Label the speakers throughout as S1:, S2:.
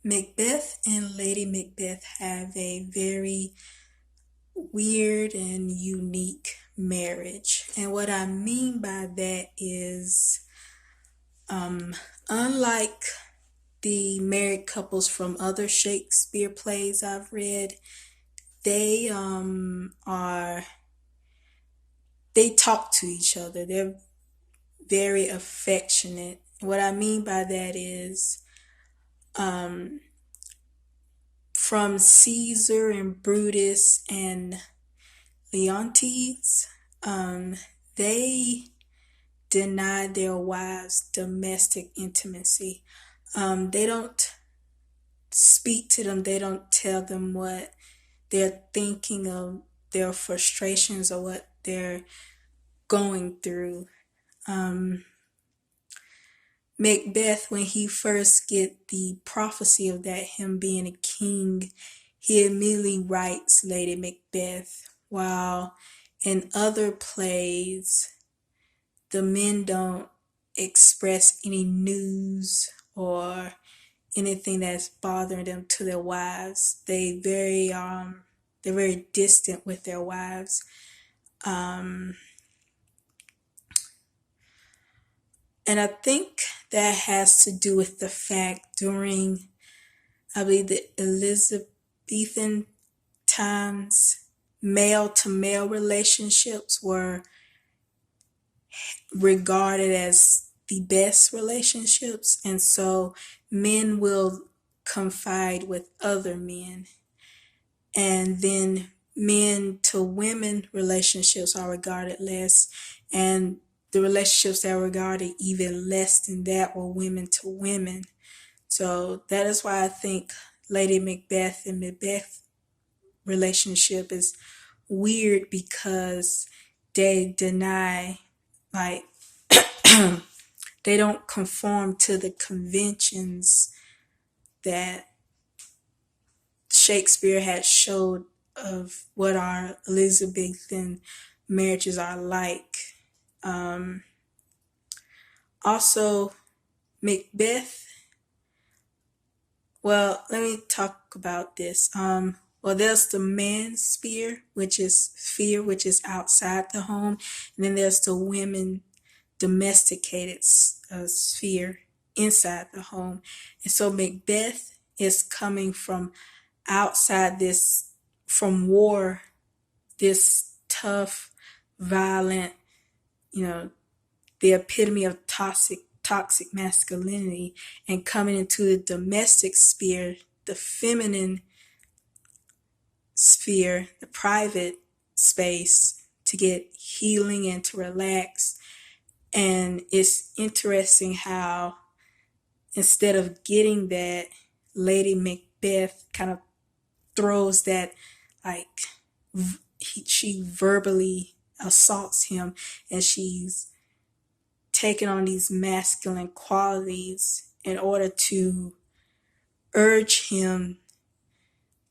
S1: Macbeth and Lady Macbeth have a very weird and unique marriage. And what I mean by that is, um, unlike the married couples from other Shakespeare plays I've read, they are they talk to each other. They're very affectionate. What I mean by that is, um, from Caesar and Brutus and Leontes, they deny their wives domestic intimacy. They don't speak to them. They don't tell them what they're thinking of, their frustrations or what they're going through. Um, Macbeth, when he first get the prophecy of that him being a king, he immediately writes Lady Macbeth. While in other plays, the men don't express any news or anything that's bothering them to their wives. They're very distant with their wives. Um, and I think that has to do with the fact during, I believe, the Elizabethan times, male to male relationships were regarded as the best relationships, and so men will confide with other men, and then men to women relationships are regarded less, and the relationships that are regarded even less than that were women to women. So that is why I think Lady Macbeth and Macbeth relationship is weird, because they deny, like, they don't conform to the conventions that Shakespeare had showed of what our Elizabethan marriages are like. Um, Also, Macbeth, well, let me talk about this. Well, there's the man's sphere, which is outside the home, and then there's the women domesticated sphere inside the home. And so Macbeth is coming from outside this, from war, this tough, violent, you know, the epitome of toxic masculinity, and coming into the domestic sphere, the feminine sphere, the private space, to get healing and to relax. And it's interesting how, instead of getting that, Lady Macbeth kind of throws that, like, she verbally assaults him, and she's taking on these masculine qualities in order to urge him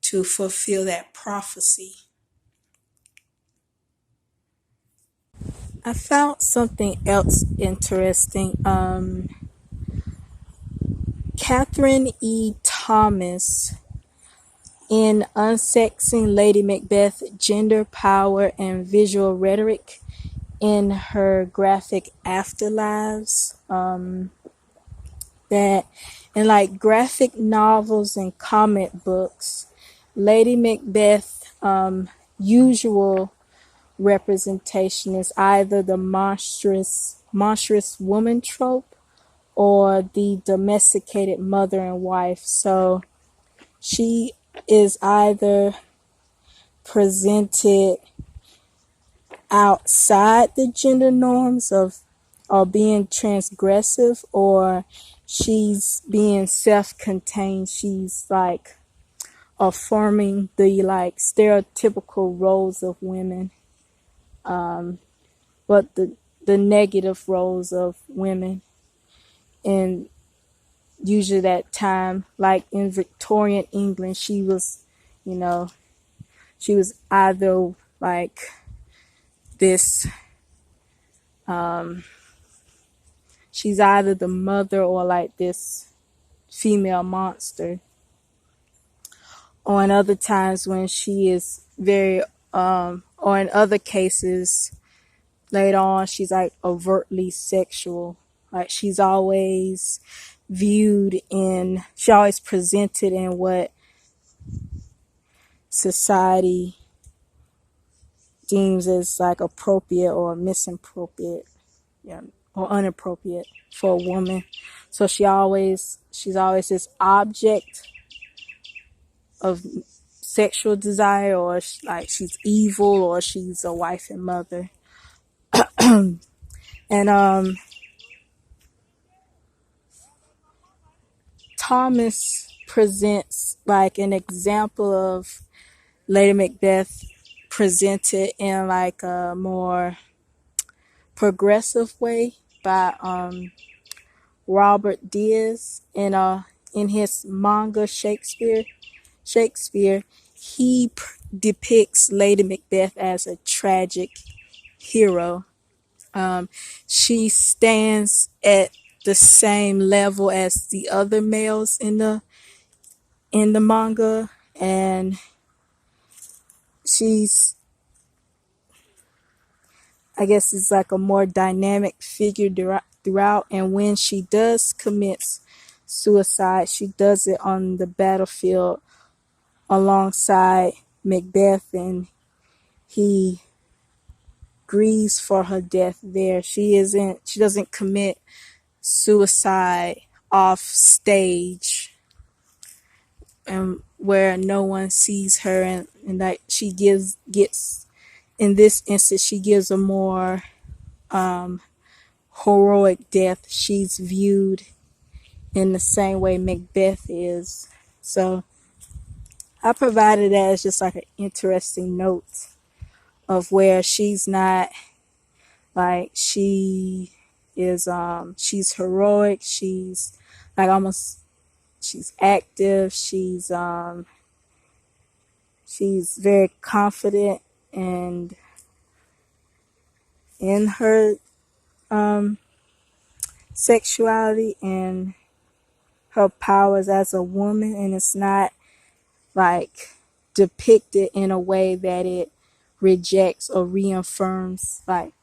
S1: to fulfill that prophecy. I found something else interesting. Catherine E. Thomas, in Unsexing Lady Macbeth, Gender, Power, and Visual Rhetoric, in her graphic Afterlives, that in like graphic novels and comic books, Lady Macbeth, usual representation is either the monstrous woman trope or the domesticated mother and wife. So she is either presented outside the gender norms of, or being transgressive, or she's being self-contained. She's like affirming the like stereotypical roles of women, but the negative roles of women. And usually that time, like in Victorian England, she was, you know, she was either like this, she's either the mother or like this female monster. Or in other times when she is very, or in other cases later on, she's like overtly sexual. Like she's always she always presented in what society deems as like appropriate or misappropriate, yeah, or inappropriate for a woman. So she's always this object of sexual desire, or like she's evil, or she's a wife and mother. And Thomas presents like an example of Lady Macbeth presented in like a more progressive way by Robert Diaz in his manga Shakespeare. He depicts Lady Macbeth as a tragic hero. She stands at the same level as the other males in the manga, and she's, I guess, it's like a more dynamic figure throughout. And when she does commit suicide, she does it on the battlefield alongside Macbeth, and he grieves for her death there. She doesn't commit suicide off stage and where no one sees her, and like she gets in this instance she gives a more heroic death. She's viewed in the same way Macbeth is. So I provided that as just like an interesting note of where she's not like she is she's heroic, she's like almost she's active, she's very confident and in her sexuality and her powers as a woman, and it's not like depicted in a way that it rejects or reaffirms like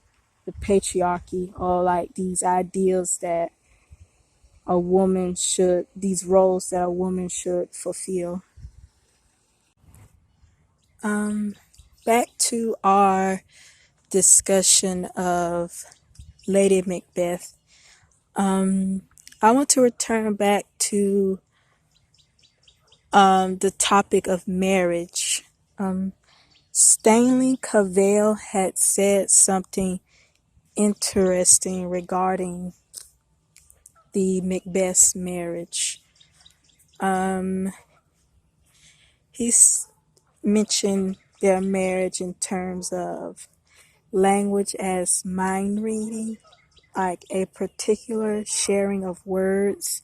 S1: the patriarchy or like these ideals that these roles that a woman should fulfill. Back to our discussion of Lady Macbeth. I want to return back to the topic of marriage. Stanley Cavell had said something interesting regarding the Macbeth's marriage. He's mentioned their marriage in terms of language as mind reading, like a particular sharing of words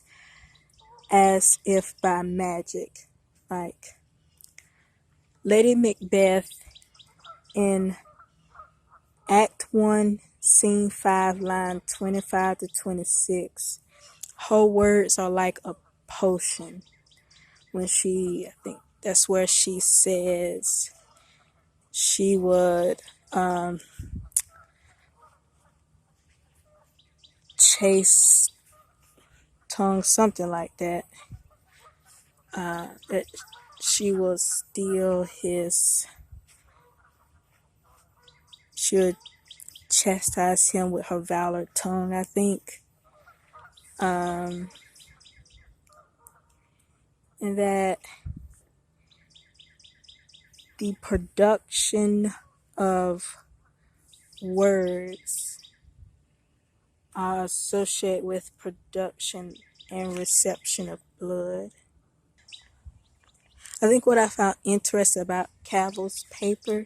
S1: as if by magic. Like Lady Macbeth in Act 1, Scene 5, line 25 to 26. Her words are like a potion. I think that's where she says she would chase tongue, something like that. That she will steal she would chastise him with her valor tongue, I think. And that the production of words are associated with production and reception of blood. I think what I found interesting about Cavell's paper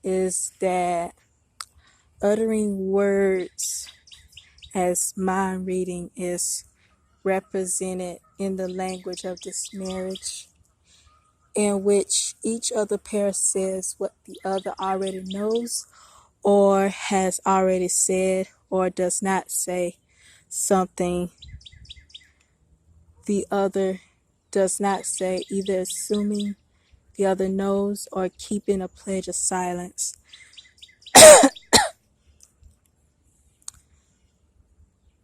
S1: is that uttering words as mind reading is represented in the language of this marriage, in which each other pair says what the other already knows or has already said or does not say something the other does not say, either assuming the other knows or keeping a pledge of silence.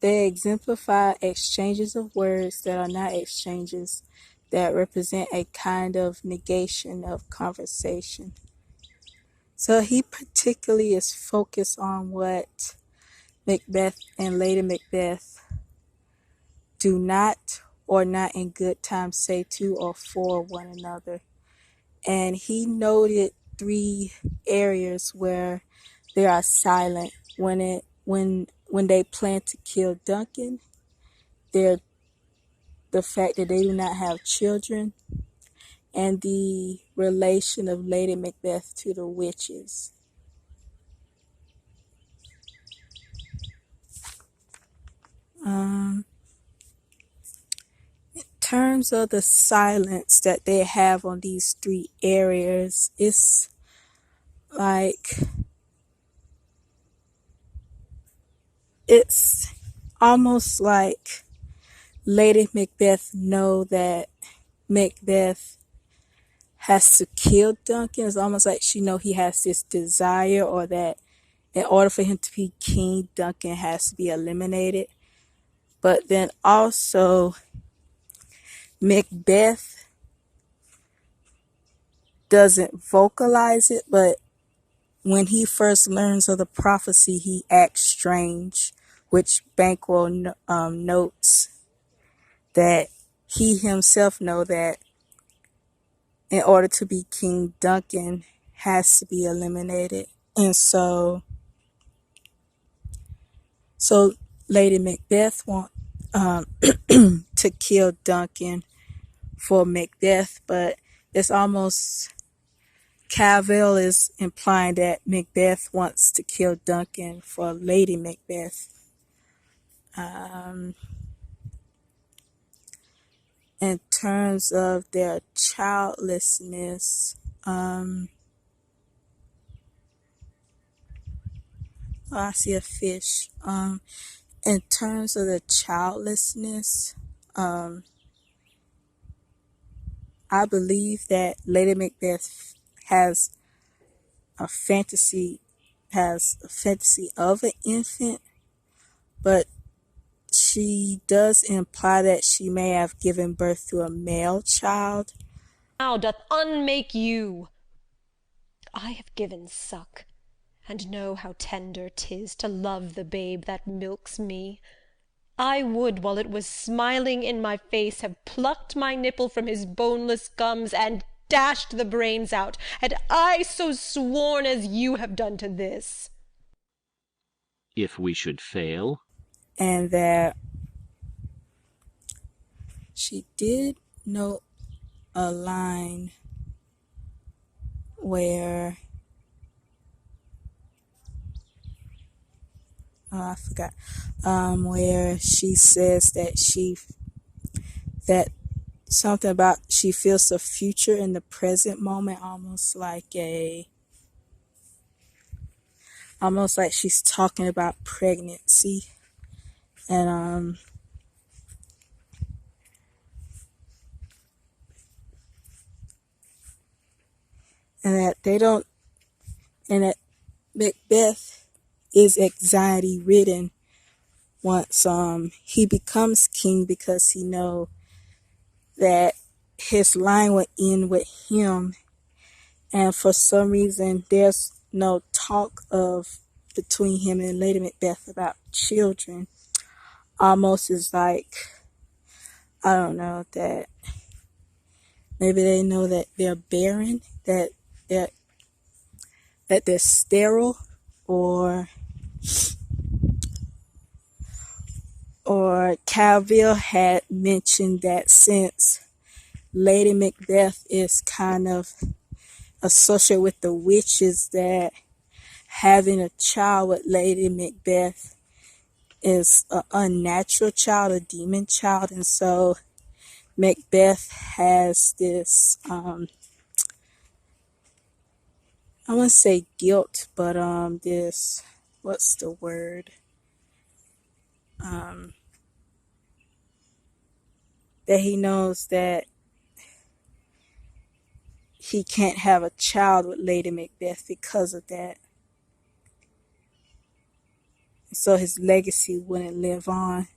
S1: They exemplify exchanges of words that are not exchanges, that represent a kind of negation of conversation. So he particularly is focused on what Macbeth and Lady Macbeth do not or not in good time say to or for one another. And he noted 3 areas where they are silent when they plan to kill Duncan. They're the fact that they do not have children, and the relation of Lady Macbeth to the witches. In terms of the silence that they have on these 3 areas, it's like it's almost like Lady Macbeth know that Macbeth has to kill Duncan. It's almost like she know he has this desire, or that in order for him to be king, Duncan has to be eliminated. But then also Macbeth doesn't vocalize it, but when he first learns of the prophecy, he acts strange, which Banquo notes that he himself know that in order to be king, Duncan has to be eliminated. And so Lady Macbeth want to kill Duncan for Macbeth, but it's almost Cavell is implying that Macbeth wants to kill Duncan for Lady Macbeth. In terms of their childlessness, I see a fish. In terms of the childlessness, I believe that Lady Macbeth has a fantasy of an infant, but she does imply that she may have given birth to a male child.
S2: Now doth unmake you. I have given suck, and know how tender 'tis to love the babe that milks me. I would, while it was smiling in my face, have plucked my nipple from his boneless gums, and dashed the brains out, had I so sworn as you have done to this.
S3: If we should fail.
S1: And that she did note a line where I forgot, where she says that something about she feels the future in the present moment, almost like she's talking about pregnancy. And that Macbeth is anxiety ridden once he becomes king, because he know that his line would end with him, and for some reason there's no talk of between him and Lady Macbeth about children. Almost is like, I don't know, that maybe they know that they're barren, that they're sterile, or Cavell had mentioned that since Lady Macbeth is kind of associated with the witches, that having a child with Lady Macbeth is an unnatural child, a demon child. And so Macbeth has this, I wouldn't say guilt, but this, what's the word? that he knows that he can't have a child with Lady Macbeth because of that. So his legacy wouldn't live on.